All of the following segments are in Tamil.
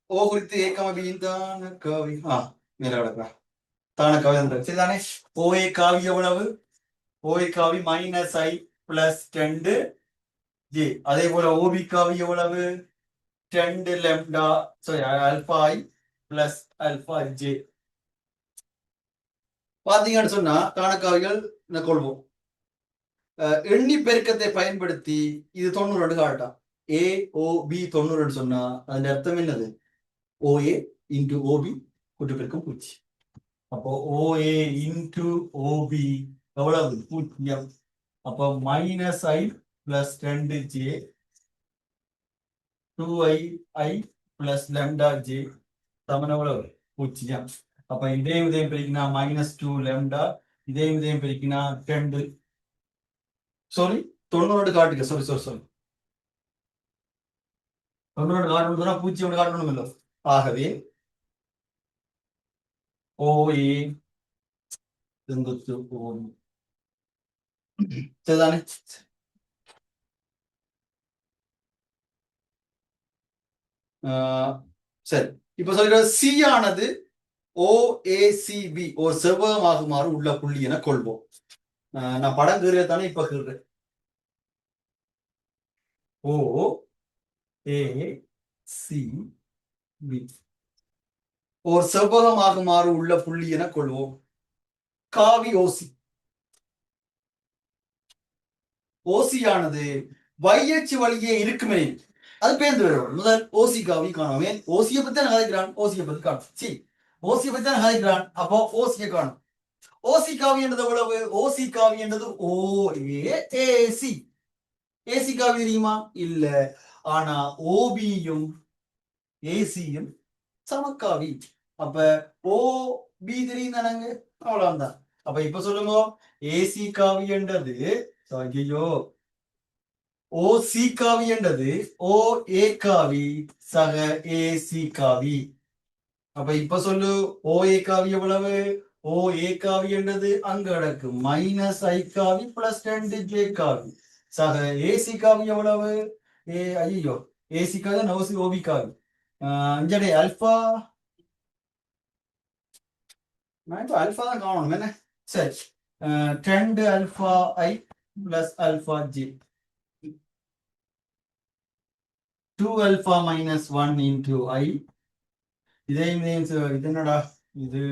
ஓ குறித்து ஏ கமா பியின் தான காவி மேல கிடக்குறா தான காவி சரிதானே. ஓஏ காவி எவ்வளவு? ஓஏ காவி -i பிளஸ் 2 ஜே. அதே போல ஓபி காவி எவ்வளவு? 2 lambda sorry alpha i plus alpha J. பாத்தீங்கன்னு சொன்னா தானக்காவிகள் கொள்வோம். எண்ணி பெருக்கத்தை பயன்படுத்தி இது 92 காட்டாம். ஏ ஓ பி 92 சொன்னா அதன் அர்த்தம் என்னது? ஓஏ இன்டு ஓபி கூட்டு பெருக்கம் 0. அப்போ ஓஏ இன்டு ஓபி எவ்வளவு? 0. அப்போ -i plus 2j 2i plus lambda j சமன் எவ்வளவு? 0. அப்ப இதையும் பெருக்கினா -2 lambda, இதையும் பெருக்கினா 2 சாரி 92 காட்டுங்க. சாரி 92 காட்டணும் 0 காட்டணும் இல்லை. ஆகவே ஓஏ செங்குத்து ஓபி சரிதானே. சரி, இப்ப சொல்ற சி ஆனது ஓஏசிபி ஒரு செவ்வகமாகுமாறு உள்ள புள்ளி என கொள்வோம். நான் படம் கீறே தானே இப்ப கீறேன். ஓ ஏ சி பி ஒரு செவ்வகமாகுமாறு உள்ள புள்ளி என கொள்வோம். காவி ஓசி. ஓசியானது வையச்சு வழியே இருக்குமே அது பேர்ந்து வரும். முதல் ஓசி காவி காணும். ஓசியை பத்தி தான் கதைக்கிறான். ஓசியை பத்தி காணும். சி ஓசியை பத்தி தான் கதைக்கிறான். அப்போ ஓசியை காணும். ஓசி காவி என்றது எவ்வளவு? ஓசி காவி என்றது ஓ ஏசி. ஏசி காவி தெரியுமா? இல்ல. ஆனா ஓபியும் ஏசியும் சமக்காவி. அப்ப ஓ பி தெரியும் தானங்க. அவ்வளவுதான். அப்ப இப்ப சொல்லுங்க ஏசி காவி என்றது ஐயோ ஓ சி காவி என்றது ஓ ஏ காவி சக ஏ சி காவி. அப்ப இப்ப சொல்லு ஓ ஏ காவி எவ்வளவு? ஓ ஏ காவி என்றது அங்க கிடக்கு -i காவி பிளஸ் 2j காவி சக ஏசி காவி எவ்வளவு? ஐயோ ஏசி காவி நோசி ஓபி காவி இங்கே அல்பா. நான் இப்ப அல்பா தான் காணணும் என்ன. சரி 2 alpha i plus alpha j 2 alpha minus 1 into i. இதையும் இது என்னடா இது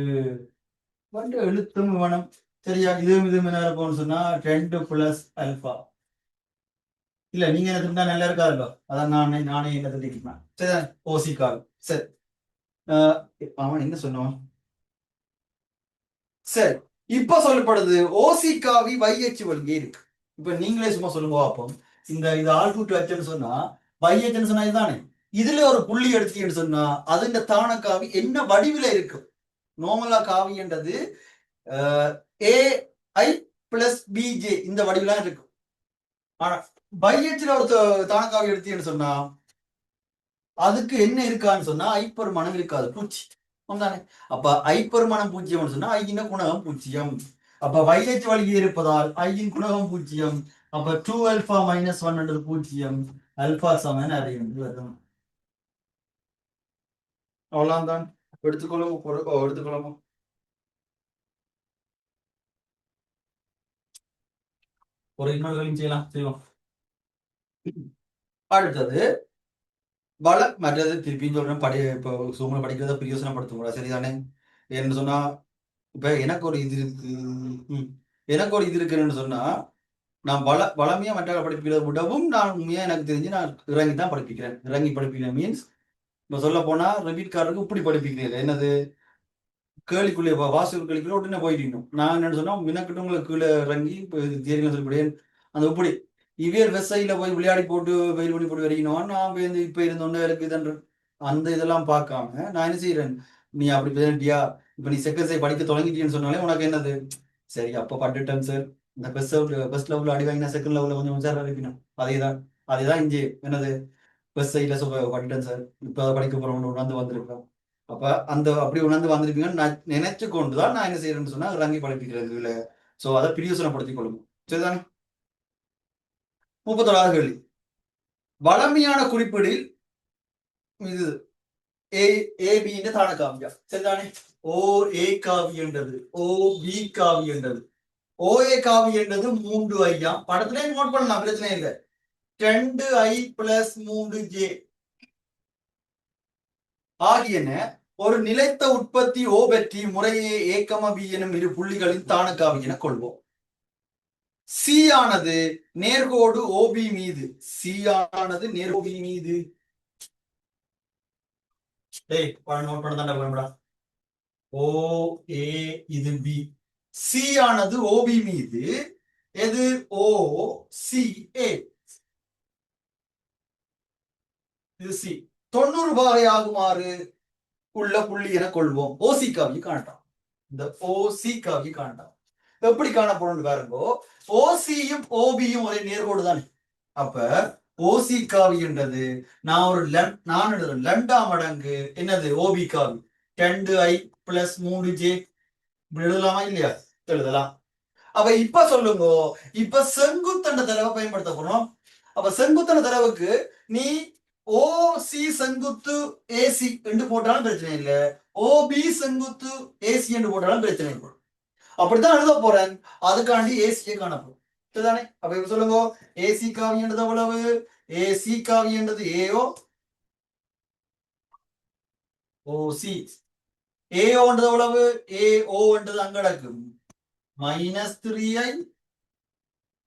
வந்து எழுத்தும் வேணும் சரியா. இதுவும் என்ன இருக்கும்னு சொன்னா 2 பிளஸ் ஆல்பா. இல்ல நீங்க என்ன திட்டா நல்லா இருக்காதுல்ல. அதான் நானே என்ன திட்டிருப்பேன். சரி ஓசி கால். சரி அவன் என்ன சொன்னான்? சரி இப்ப சொல்லப்படுது ஓசி காவி வையச்சு வழியே இருக்கு. இப்ப நீங்களே சும்மா சொல்லுங்க பார்ப்போம். இது ஆல்புட் வச்சுன்னு சொன்னா வையச்சுன்னு சொன்னா இதுதானே. இதுல ஒரு புள்ளி எடுத்தீங்கன்னு சொன்னா அதுல தான காவி என்ன வடிவில இருக்கு? நோமலா காவி என்றது ஏ ஐ பிளஸ் பிஜே இந்த வடிவிலாம் இருக்கு. ஆனா பையச்சில் ஒரு தானக்காவி எடுத்தீங்கன்னு சொன்னா அதுக்கு என்ன இருக்கான்னு சொன்னா ஐப்பெருமானம் இருக்காது. பூச்சி தானே. அப்ப ஐப்பெருமானம் பூஜ்ஜியம் சொன்னா ஐயின குணகம் பூஜ்ஜியம். அப்ப வையச்சு வழியே இருப்பதால் ஐயின் குணகம் பூஜ்ஜியம். அப்ப 2 ஆல்பா minus 1 என்றது பூஜ்ஜியம். அல்பா சமன் அறிந்து வரும். அவ்வளவுதான். எடுத்துக்கொள்ளும். ஒரு இன்னொரு செய்யலாம். அடுத்தது மற்றது திருப்பியும் சொல்றேன். இப்போ சூழ்நிலை படிக்கிறத பிரயோசனப்படுத்த கூடாது சரிதானே. ஏன்னு சொன்னா இப்ப எனக்கு ஒரு இது இருக்கு. இருக்குன்னு சொன்னா நான் வளமையா மற்ற படிப்பிக்கிறத விடவும் நான் உண்மையா எனக்கு தெரிஞ்சு நான் இறங்கி தான் படிப்பிக்கிறேன். இறங்கி படிப்பிக்கிறேன் மீன்ஸ் இப்ப சொல்ல போனா ரிப்பீட் கார்டுக்கு இப்படி படிப்பிக்கிறேன். என்னது கேள்விக்குள்ளே வாசல் கேள்விக்குள்ள உடனே போயிட்டோம். நான் என்ன சொன்னா மினக்கிட்ட உங்களுக்கு கீழே இறங்கி இப்போ தேர்வு சொல்லப்படுவேன். அந்த இப்படி இவியல் வெசையில போய் விளையாடி போட்டு வெயில் பண்ணி போட்டு வரைக்கணும். நான் இப்ப இருந்தோன்னு இருக்கு இதன்று அந்த இதெல்லாம் பார்க்காம நான் என்ன செய்யறேன். நீ அப்படி பேசிட்டியா இப்ப நீ செகண்ட் சை படிக்க தொடங்கிட்டீன்னு சொன்னாலே உனக்கு என்னது சரி அப்ப பட்டுட்டேன் சார். இந்த பெஸ்ட் லெவலில் அடி வாங்கினா செகண்ட் லெவலில் கொஞ்சம் உச்சாரம் இருக்கணும். அதேதான் இங்கே என்னது பெஸ்ட் சைட்ல பட்டுட்டேன் சார். இப்போ அதை படிக்க போறோம்னு உணர்ந்து வந்திருக்கோம். அப்ப அந்த அப்படி உணர்ந்து வந்திருப்பீங்கன்னு நான் நினைச்சு கொண்டுதான் நான் என்ன செய்யறேன்னு சொன்னா இறங்கி படிப்பிக்கிறது இல்லை. சோ அதை பிரியோசனப்படுத்திக் கொள்ளும் சரிதானே. 31வது கேள்வி வளமையான குறிப்பீடில் இது ஏபி தான காவியா சரிதானே ஓ ஏ காவி என்றது ஓ பி காவி என்றது ஓஏ காவி என்றது 3i படத்திலே நோட் பண்ணலாம் பிரச்சனை இல்லை 2i பிளஸ் 3j ஆகியன ஒரு நிலைத்த உற்பத்தி ஓ பற்றி முறையே ஏ பி எனும் இரு புள்ளிகளின் தானக்காவி என கொள்வோம் சி ஆனது நேர்கோடு ஓபி மீது சி ஆனது நேர்கோபி மீது நோட் பண்ண தாண்டா ஓ ஏ இது பி சி ஆனது ஓபி மீது எது ஓ சி ஏ இது சி 90 பாகை ஆகுமாறு உள்ள புள்ளி என கொள்வோம் ஓசி காவி காண்டாம் இந்த ஓசி காவி காண்டாம் எப்படி காணப்படும் பாருங்கோ ஓசியும் ஓபியும் ஒரே நேர்கோடு தானே அப்ப ஓசி காவி என்றது நான் எழுதுறேன் லண்டா மடங்கு என்னது ஓபி காவி 2i பிளஸ் 3j எழுதலாமா இல்லையா எழுதலாம் அப்ப இப்ப சொல்லுங்க இப்ப செங்குத்தண்ட தடவை பயன்படுத்த போறோம் அப்ப செங்குத்தண்ட தடவுக்கு நீ ஓசி செங்குத்து ஏசி என்று போட்டாலும் பிரச்சனை இல்லை ஓபி செங்குத்து ஏசி என்று போட்டாலும் பிரச்சனை இல்லை அப்படித்தான் எழுத போறேன் அதுக்காண்டி ஏசியை காணப்படும் சரிதானே அப்ப இப்ப சொல்லுங்க ஏசி காவி என்றது எவ்வளவு ஏசி காவி என்றது ஏஓ ஓசி ஏஓ என்றது எவ்வளவு ஏஓ என்றது அங்கடக்கு -3i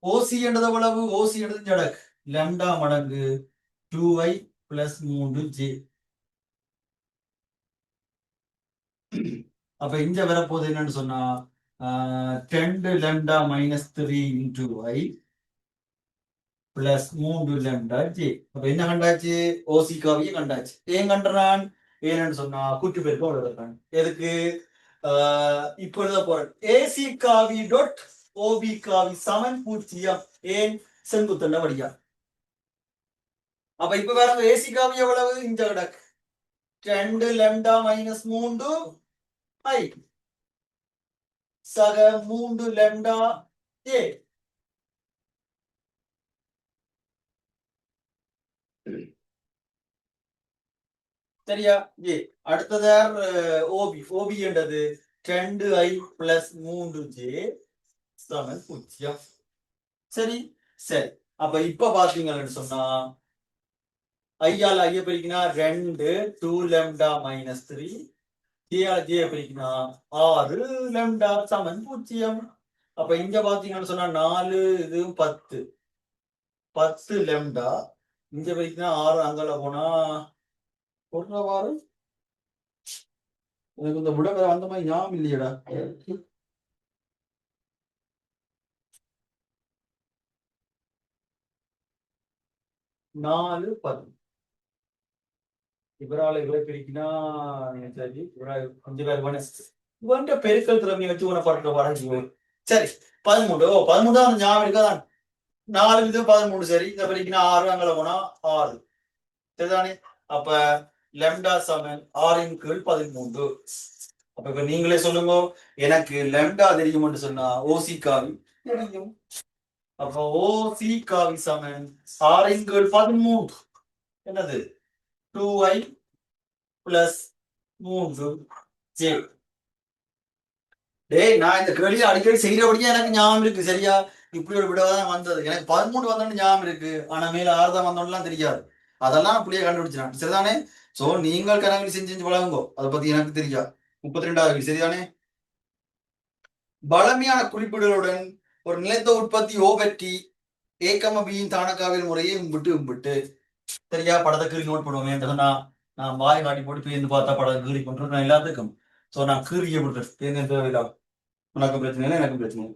ஓசி என்றது எவ்வளவு ஓசி என்றது ஜடக்கு லம்டா மடங்கு 2i பிளஸ் 3j அப்ப இங்க வரப்போது என்னன்னு சொன்னா 10 lambda minus 3 into i plus 3 lambda j அப்ப என்ன கண்டாச்சு ஓசி காவியை கண்டாச்சு ஏன் கண்டான் ஏன்னு சொன்னா கூட்டு பேருக்கு எழுதுறான் எதுக்கு இப்ப எழுத போறேன் ஏசி காவி டாட் ஓபி காவி சமன் 0 ஏன் செங்குத்தண்ட வழியா அப்ப இப்ப வேற ஏசி காவி எவ்வளவு இந்த கிடக்கு 2 lambda minus 3 i சக 3 lambda a சரியா ஏ அடுத்ததார் ஓபி ஓபி என்றது 2i பிளஸ் 3j சமன் 0 சரி சரி அப்ப இப்ப பாத்தீங்கன்னு சொன்னா ஐயால ஐய பிரிக்கினா 2 2 lambda minus 3 ஜே பிரிக்கினா 6 lambda சமன் 0 அப்ப இங்க பாத்தீங்கன்னு சொன்னா 4 இது 10 10 lambda இங்க பிரிக்கினா 6 அங்கல போனா பொருளவாறு எனக்கு இந்த விட அந்த மாதிரி ஞாபகம் இல்லையடா 4 10 இவரால இவரை பிரிக்கினா சரி கொஞ்சம் பேர் இவன்ட்ட பெருக்கல் திறமையை வச்சு உன படுற வரைஞ்சி சரி 13 13 ஞாபகம் இருக்காதான் 4 இது 13 சரி இந்த பிரிக்கினா 6 அங்கல போனா 6 சரிதானே அப்ப லெம்டா சமன் 6 கீழ் 13 அப்ப இப்ப நீங்களே சொல்லுங்க எனக்கு லெம்டா தெரியும்னு சொன்னா ஓசி காவி தெரியும் அப்ப ஓசி காவி சமன் 6 கீழ் 13 என்னது 2i பிளஸ் 3j டேய் நான் இந்த கேள்வியை அடிக்கடி செய்யறபடியா எனக்கு ஞாபகம் இருக்கு சரியா இப்படி ஒரு விடவாதான் வந்தது எனக்கு 13 வந்தோன்னு ஞாபகம் இருக்கு ஆனா மேல 6 தான் வந்தோம்லாம் தெரியாது அதெல்லாம் அப்படியே கண்டுபிடிச்சிடான் சரிதானே சோ நீங்கள் கணக்கு செஞ்சு வழங்குங்கோ அதை பத்தி எனக்கு தெரியா 32வது சரிதானே பலமையான குறிப்பீடுகளுடன் ஒரு நிலைத்த உற்பத்தி ஓ பற்றி ஏக்கம பியின் தானக்காவல் முறையை விட்டு சரியா படத்தை கீறி நோட் பண்ணுவோம் நான் வாய் காட்டி போட்டு பேருந்து பார்த்தா படத்தை கீறி பண்றேன் நான் எல்லாத்துக்கும் சோ நான் கீறிய விட்டுறேன் பேருந்து தேவையில்லை உனக்கு பிரச்சனை இல்லை எனக்கு பிரச்சனை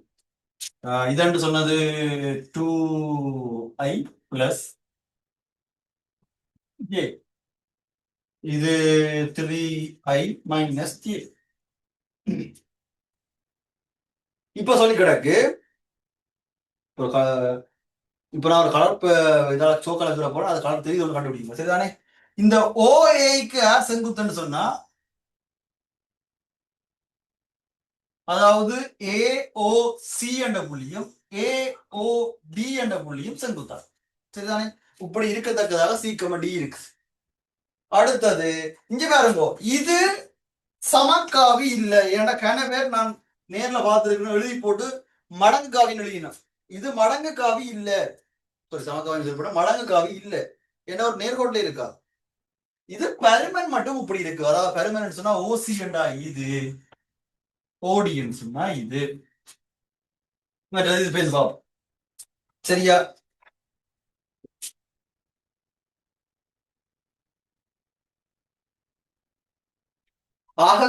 இதன்று சொன்னது 2i பிளஸ் j இது 3i மைனஸ் j இப்ப சொல்லி கிடக்கு இப்ப நான் ஒரு கலர் இதால சோக்கல போறேன் அது கலர் தெரியுது ஒன்று கண்டுபிடிக்கும் சரிதானே இந்த ஓஏக்கு யார் செங்குத்துன்னு சொன்னா அதாவது ஏஓசி என்ற புள்ளியும் ஏஓடி என்ற புள்ளியும் செங்குத்தான் சரிதானே இப்படி இருக்கத்தக்கதாக சி டி இருக்கு அடுத்தது இங்க பாருங்க, இது சமக்காவி இல்ல. ஏன்னா கன பேர் நான் நேர்ல பார்த்துருக்கணும் எழுதி போட்டு மடங்கு காவின்னு எழுதினோம். இது மடங்கு காவி இல்ல. ஒரு சமக்காவின்னு சொல்லப்பட மடங்கு காவி இல்ல. ஏன்னா ஒரு நேர்கோட்டில இருக்கா. இது பெருமன் மட்டும் இப்படி இருக்கு. அதாவது பெருமன் சொன்னா ஓசியண்டா இது, ஓடின்னு சொன்னா இது, மற்றது இது பேர் பாப்போம். சரியா? ஆக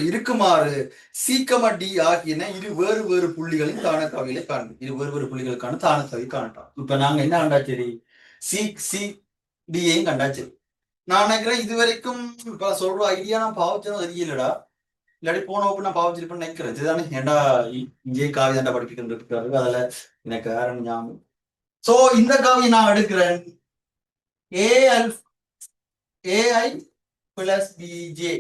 இருக்குமாறு சீக்கம டி ஆகியன இரு வேறு வேறு புள்ளிகளின் தானக்காவிகளை காணும். இரு வேறு வேறு புள்ளிகளுக்கான தானக்காவி காணட்டாம். இப்ப நாங்க என்ன கண்டா சரி, சி சி டியையும் கண்டா சரி. நான் நினைக்கிறேன் இது வரைக்கும் இப்ப சொல்ற ஐடியா நான் பாவச்சதும் தெரியலடா. இல்லாட்டி போன வகுப்பு நான் பாவச்சிருப்பேன்னு நினைக்கிறேன். இதுதானே ஏன்டா இங்கே காவி தாண்டா படிக்கிட்டு இருக்காரு. அதுல எனக்கு வேற ஞாபகம். சோ இந்த காவியை நான் எடுக்கிறேன். ஏஎல் ஏஐ பிளஸ் பிஜே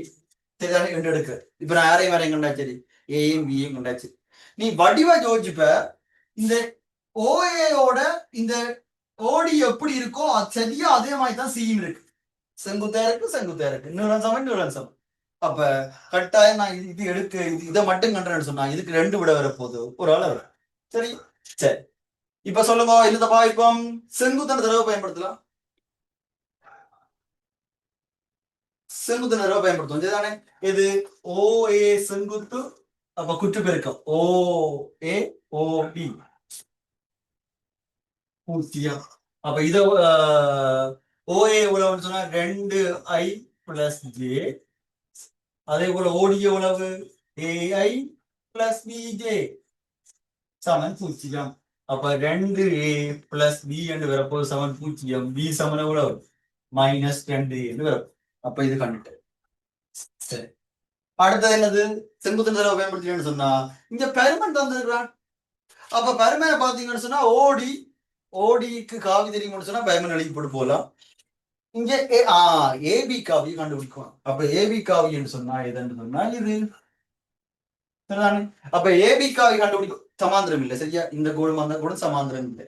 சரிதானே ரெண்டு எடுக்க. இப்ப நான் யாரையும் வரையும் கண்டா சரி, ஏயும் பியும் கண்டாச்சு. நீ வடிவா யோசிப்ப, இந்த ஓஏயோட இந்த ஓடி எப்படி இருக்கோ அது சரியா அதே மாதிரி தான் சீன் இருக்கு. செங்குத்தா இருக்கு செங்குத்தா இருக்கு, நியூரன் சமன் நியூரன் சமன். அப்ப கட்டாயம் நான் இது எடுக்க இதை மட்டும் கண்டேன்னு சொன்னா இதுக்கு ரெண்டு விட வர போகுது, ஒரு ஆள் வர. சரி சரி. இப்ப சொல்லுங்க இல்லதப்பா, இப்போ செங்குத்தான தடவை பயன்படுத்தலாம். செங்குத்து நிறவை பயன்படுத்தும் இதுதானே. இது ஓ ஏ செங்குத்து, அப்ப குற்று பெருக்கம் ஓ ஏ ஓ பி பூஜ்ஜியம். அப்ப இத ஓஏ எவ்வளவுன்னு சொன்னா 2i பிளஸ் ஜே. அதே போல ஓடிய உழவு ஏஐ பிளஸ் பிஜே சமன் பூஜ்ஜியம். அப்ப 2a பிளஸ் பி என்று வரப்போது சமன் பூஜ்ஜியம். பி சமன் எவ்வளவு -2 என்று வரும். அப்ப இது கண்டுட்டு சரி. அடுத்தது என்னது, செங்குத்து நிறவை பயன்படுத்தினு சொன்னா இங்க பெருமன் தந்திருக்கிறான். அப்ப பெருமனை பாத்தீங்கன்னு சொன்னா ஓடி, ஓடிக்கு காவி தெரியும்னு சொன்னா பெருமன் எழுதி போட்டு போகலாம். இங்க ஏபி காவியை கண்டுபிடிக்கணும். அப்ப ஏபி காவின்னு சொன்னா எதுன்னு சொன்னா இது சரிதானே. அப்ப ஏபி காவி கண்டுபிடிக்கும் சமாந்திரம் இல்லை சரியா. இந்த கோடும் அந்த கோடும் சமாந்திரம் இல்லை.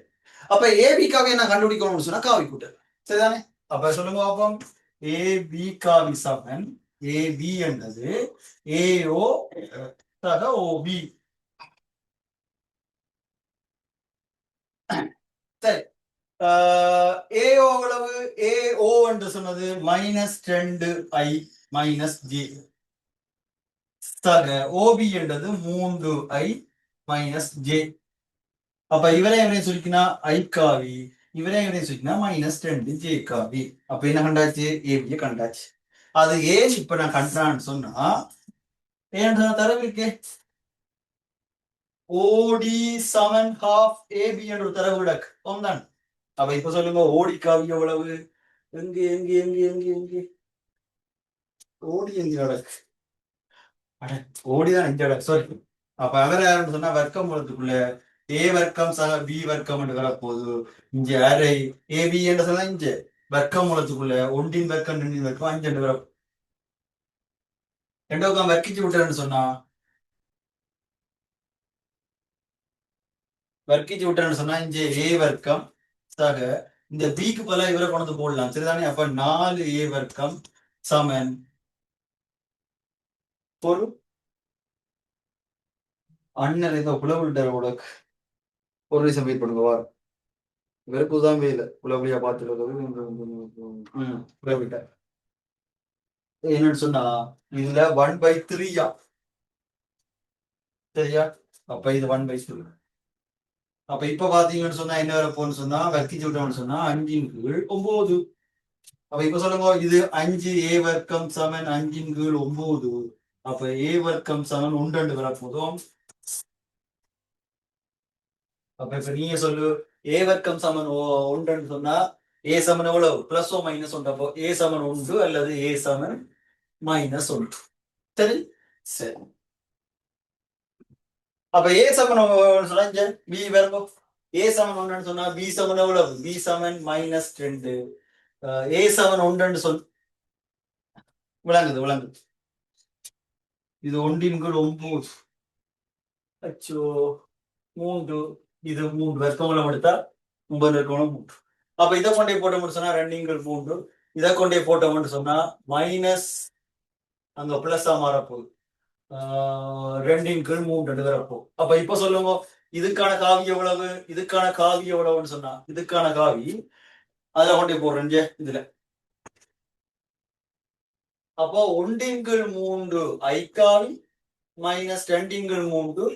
அப்ப ஏபி காவியை நான் கண்டுபிடிக்கணும்னு சொன்னா காவி கூட்டு சரிதானே. அப்ப சொல்லுங்க பாப்போம், ஏபி காவி சமன் ஏபி என்றது ஏஓ சக ஓபி. சரி. ஏஓ எவ்வளவு, ஏஓ என்று சொன்னது -2i மைனஸ் ஜே சக ஓபி என்றது 3i மைனஸ் ஜே. அப்ப இவரே என்ன சொல்லிக்கினா ஐ காவி, இவரே என்ன சொல்லிக்கினா -2 ஜே காவி. அப்ப என்ன கண்டாச்சு, ஏபியை கண்டாச்சு. அது ஏன் இப்ப நான் கண்டான்னு சொன்னா ஏன் தரவு இருக்கே, ஓடி சமன் ஹாஃப் ஏபி என்ற தரவு விடக்கு தான். அப்ப இப்ப சொல்லுங்க ஓடி காவி எவ்வளவு, எங்க எங்க எங்க எங்க எங்க ஓடி எங்க நடக்கு, ஓடிதான் இங்க நடக்கு சாரி. அப்ப அவர் யாருன்னு சொன்னா வர்க்கம் மூலத்துக்குள்ள ஏ வர்க்கம் சக பி வர்க்கம் என்று வரப்போகுது. இங்க அரை ஏபி என்று சொன்னா இங்க வர்க்கம் மூலத்துக்குள்ள ஒன்றின் வர்க்கம் ரெண்டின் வர்க்கம் 5 என்று வரும். ரெண்டாவது வர்க்கிச்சு விட்டுறேன்னு சொன்னா, வர்க்கிச்சு விட்டுறேன்னு சொன்னா இங்க ஏ வர்க்கம் சக இந்த பிக்கு பல இவரை கொண்டு போடலாம் சரிதானே. அப்ப 4a வர்க்கம் சமன் ஒரு அண்ணன் ஏதோ புலவுள்ளார் ஒரு நிமிஷம் வெயிட் பண்ணுங்க வார். இவருக்கு தான் வேலை புலவலியா பார்த்துருக்கிறது. என்னன்னு சொன்னா இதுல 1/3 சரியா. அப்ப இது 1/3. அப்ப இப்ப பாத்தீங்கன்னு சொன்னா என்ன வரப்போன்னு சொன்னா வர்க்கிச்சு விட்டோம்னு சொன்னா 5/9. அப்ப இப்ப சொல்லுங்க, இது 5a வர்க்கம் சமன் 5/9. அப்ப a வர்க்கம் சமன் 1 வரப்போதும். அப்ப இப்ப நீங்க சொல்லு, ஏ வர்க்கம் சமன் 1 சொன்னா ஏ சமன் எவ்வளவு பிளஸ் ஓ மைனஸ் 1. அப்போ ஏ சமன் 1 அல்லது ஏ சமன் -1. சரி சரி. அப்ப ஏ சமன் சொன்னா பி வரும்போ ஏ சமன் 1 சொன்னா பி சமன் எவ்வளவு, பி சமன் -2. ஏ சமன் 1 சொல் விளங்குது விளங்குது. இது 1/9 அச்சோ 3. இது 3 வர்க்கங்களும் எடுத்தா 9 வர்க்கங்களும் 3. அப்ப இதை கொண்டே போட்டு முடிச்சோன்னா 2/3 இதை கொண்டே போட்டோம்னு சொன்னா மைனஸ் அங்க பிளஸ்ஸா மாறப்போகுது. 2 × 3 வரப்போ. அப்ப இப்ப சொல்லுங்க, இதுக்கான காவி எவ்வளவு, இதுக்கான காவி எவ்வளவுன்னு சொன்னா இதுக்கான காவி அதுல கொண்டே போடுறேன் இதுல. அப்போ 1 × 3 I காவி மைனஸ் 2 × 3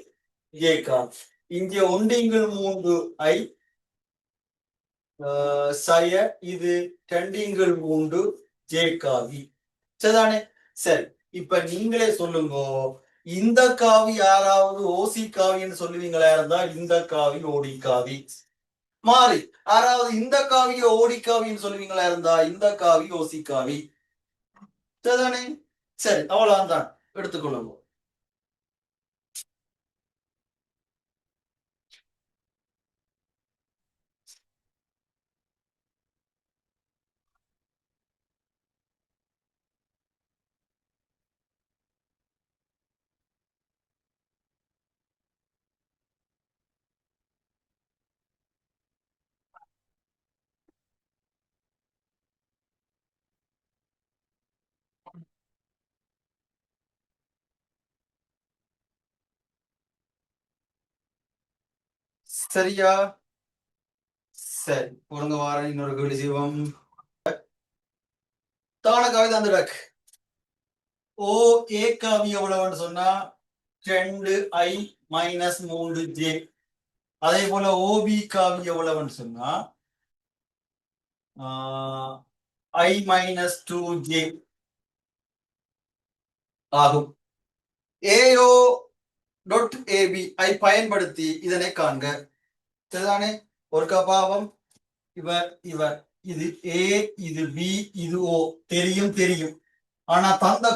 J காவி. இங்க 1 × 3 I சய, இது 2 × 3 J காவி. சரிதானே? சரி, இப்ப நீங்களே சொல்லுங்க, இந்த காவி யாராவது ஓசி காவின்னு சொல்லுவீங்களா இருந்தா இந்த காவி ஓடி காவி மாறி, யாராவது இந்த காவிய ஓடி காவின்னு சொல்லுவீங்களா இருந்தா இந்த காவி ஓசி காவி. சரிதானே? சரி, அவ்வளவுதான் எடுத்துக்கொள்ளுங்க. சரியா? சரி, ஒழுங்க வார இன்னொரு கேள்வி செய்வோம். தான காவி தந்துடக். ஓ ஏ காவி எவ்வளவுன்னு சொன்னா 2I மைனஸ் 3J. அதே போல ஓபி காவி எவ்வளவுன்னு சொன்னா I மைனஸ் 2J ஆகும். ஏஓ டாட் ஏபி ஐ பயன்படுத்தி இதனை காண்க. சரிதானே? ஒரு பாவம், இவர் இவர் இது ஏ, இது பி, இது ஓ தெரியும் தெரியும். ஆனா தந்த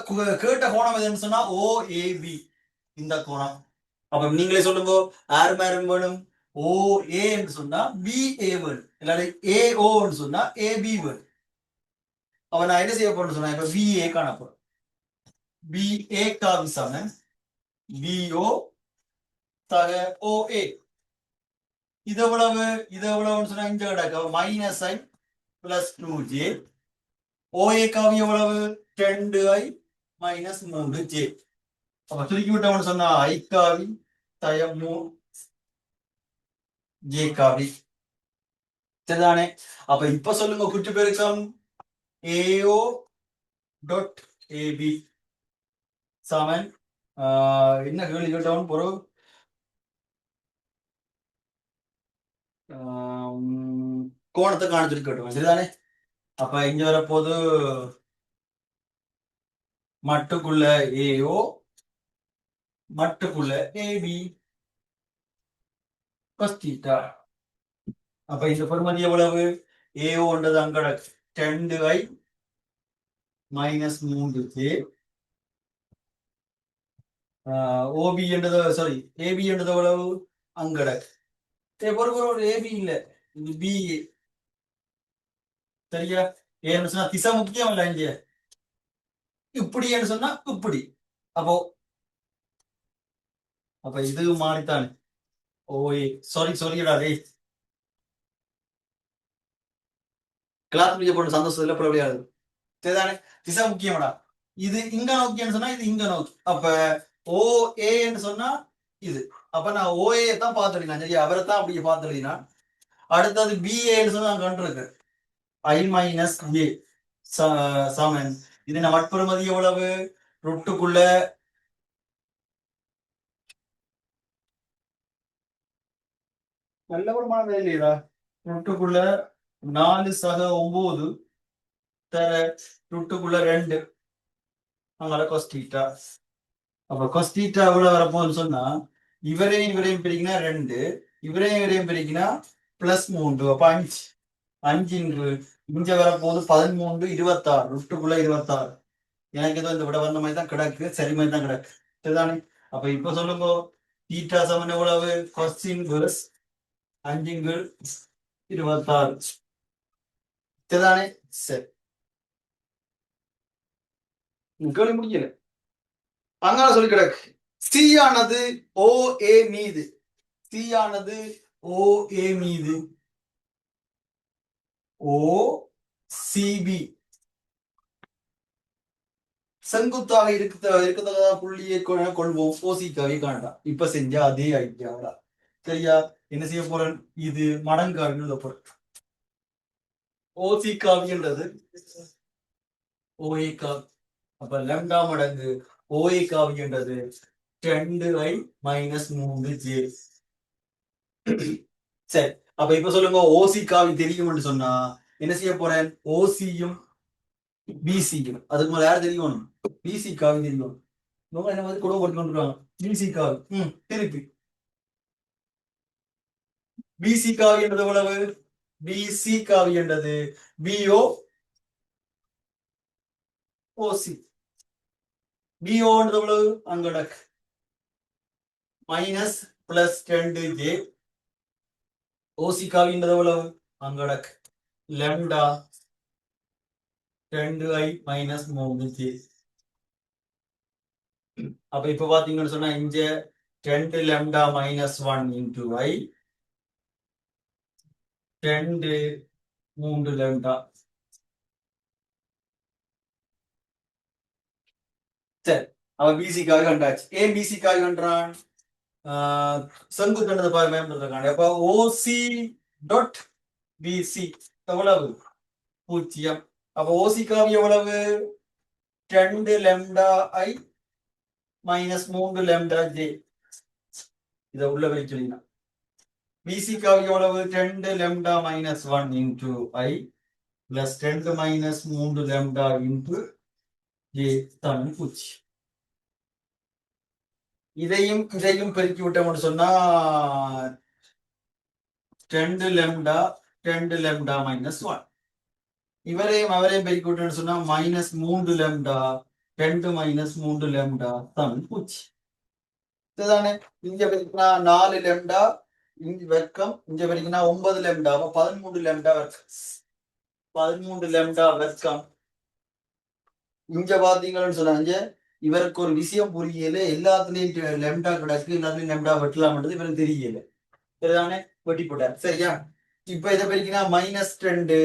கேட்ட கோணம் எதுன்னு சொன்னா ஓ ஏபி, இந்த கோணம். அப்ப நீங்களே சொல்லுங்க, ஆர் மேரும் வேணும். ஓ ஏன்னு சொன்னா பி ஏ வேணும், இல்லாட்டி ஏ ஓன்னு சொன்னா ஏ பி வேணும். அப்ப நான் என்ன செய்ய போறேன்னு சொன்னா இப்ப பி ஏ காணப்போறேன். பி ஏ காவி சமன் பிஓ தக ஓ ஏ. இது எவ்வளவு, இது எவ்வளவுன்னு சொன்னா இங்க கிடக்க மைனஸ் ஐ பிளஸ் 2J. ஓஏ காவி எவ்வளவு 2I மைனஸ் 3J. அப்ப சுருக்கி விட்டோம்னு சொன்னா ஐ காவி தய 3J காவி. சரிதானே? அப்ப இப்ப சொல்லுங்க குற்று பெருக்கம் ஏஓ டாட் ஏபி சமன் என்ன கேள்வி கேட்டவன் பொருள் கோணத்தை காணிச்சுட்டு கேட்டுவேன். சரிதானே? அப்ப இங்க வரப்போது மட்டுக்குள்ள ஏஓ மட்டுக்குள்ள ஏபி பஸ்தீட்டா. அப்ப இந்த பெருமதி எவ்வளவு, ஏஓன்றது அங்கட 2I மைனஸ் 3J. ஓபி என்றது சாரி ஏபி என்றது எவ்வளவு அங்கட ஒரு ஏபி இல்ல, இது பி. சரியா? ஏன்னு சொன்னா திசை முக்கியம் இல்ல இங்க, இப்படின்னு சொன்னா இப்படி. அப்போ அப்ப இது மாறித்தானே. ஓய் சாரி சாரிடா டேய், கிளாஸ் முடிய போட்டு சந்தோஷத்துல பிரபலியாது. சரிதானே? திசை முக்கியமாடா. இது இங்க நோக்கின்னு சொன்னா இது இங்க நோக்கி. அப்ப ஓ ஏன்னு சொன்னா இது. அப்ப நான் ஓஏ தான் பார்த்துடலாம். சரியா? அவரை தான் அப்படி பார்த்துடலாம். அடுத்தது பிஏன்னு சொன்னா நான் கண்டிருக்கு ஐ மைனஸ் ஏ சமன் இது நம்ம மட்பெருமதி எவ்வளவு ரொட்டுக்குள்ள நல்ல ஒரு மாணவர் இல்லையா, ரொட்டுக்குள்ள 4 சக 9 தர ரொட்டுக்குள்ள 2 அங்கால கொஸ்டீட்டா. அப்ப கொஸ்டீட்டா எவ்வளவு வரப்போன்னு சொன்னா இவரையும் இவரையும் பிரிக்கினா 2, இவரையும் இவரையும் பிரிக்கினா பிளஸ் 3. அப்ப 5 5 இங்க வரப்போது 13 26 ரொட்டுக்குள்ள 26. எனக்கு ஏதோ இந்த விட வந்த மாதிரி தான் கிடக்கு, சரி மாதிரி தான் கிடக்கு. சரிதானே? அப்ப இப்ப சொல்லுங்க, தீட்டா சமன் எவ்வளவு கொஸ்டின் வேர்ஸ் 5 × 26. சரிதானே? சரி, கேள்வி முடிக்கல, அங்கால சொல்லி கிடக்கு. சி ஆனது ஓ ஏ மீது, சி ஆனது ஓ ஏ மீது ஓ சிபி செங்குத்தாக இருக்கத்தக்க புள்ளியை கொள்வோம். ஓசிக்காவை காணலாம். இப்ப செஞ்ச அதே ஐடியாவா சரியா? என்ன செய்ய போறேன்? இது மடங்காக எழுத போறேன். ஓசிக்காவின்றது ஓஏ காவி. அப்ப லெம்டா மடங்கு ஓஏ காவின்றது 2i மைனஸ் 3j. சரி, அப்ப இப்ப சொல்லுங்க ஓசி காவி தெரியும்னு சொன்னா என்ன செய்ய போறேன்? ஓசியும் பிசியும் அதுக்கு மேல யார் தெரியும்? பிசி காவி தெரியும். என்ன மாதிரி குடும்பம் போட்டு கொண்டுருவாங்க. பிசி காவி திருப்பி பிசி காவி என்றது எவ்வளவு? பிசி காவி என்றது பிஓ ஓசி. பிஓன்றது எவ்வளவு? அங்கடக் மைனஸ் பிளஸ் 2j. ஓசி காவின்றது எவ்வளவு? அங்கடக் லெம்டா 2i மைனஸ் 3j. அப்ப இப்ப பாத்தீங்கன்னு சொன்னா இங்க 2 lambda minus 1 into i 2 3 lambda. சரி, அவன் பிசிக்காக கண்டாச்சு. ஏன் பிசிக்காக கண்டான்? செங்குத்தண்டது பாரு மேம்படுத்திருக்காங்க. அப்ப ஓசி டாட் பிசி எவ்வளவு? 0. அப்ப ஓசிக்காக எவ்வளவு? 2 lambda i minus 3 lambda j. இதை உள்ள வைக்கிறீங்க. பிசிக்காக எவ்வளவு? 2 lambda minus 1 into i plus 2 minus 3 lambda into j சமம் 0. இதையும் பெருக்கி விட்டோம்னு சொன்னா 2 lambda மைனஸ் 1. அவரையும் பெருக்கி விட்டோம்னு சொன்னா மைனஸ் 3 lambda 2 மைனஸ் 3 lambda சமம் 0. இதுதானே? இங்க பெருக்கினா 4 lambda இங்க வர்க்கம், இங்க பெருக்கினா 9 lambda 13 lambda வர்க்கம். 13 lambda வர்க்கம். இங்க பாத்தீங்கன்னு சொன்னாங்க இவருக்கு ஒரு விஷயம் புரியல. எல்லாத்துலயும் லெம்டா கிடக்கு, எல்லாத்துலயும் லெம்டா வெட்டலாம்ன்றது இவருக்கு தெரியல. சரிதானே? வெட்டி போட்டார். சரியா? இப்ப இதை பெருக்கினா மைனஸ் 2,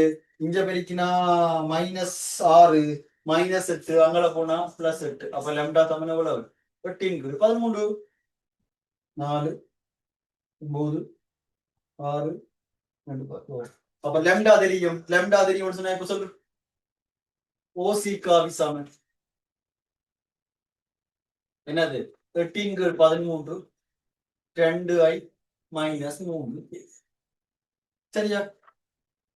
இங்க பெருக்கினா மைனஸ் 6 மைனஸ் 8 அங்கே போனா பிளஸ் 8. அப்ப லெம்டா சமன் எவ்வளவு? 8 13 4 9 6 2 அப்ப லெம்டா தெரியும். லெம்டா தெரியும் சொன்னா இப்ப சொல்லு. ஓசி காவி சமன் என்னது? 8 13 2i மைனஸ் 3. சரியா?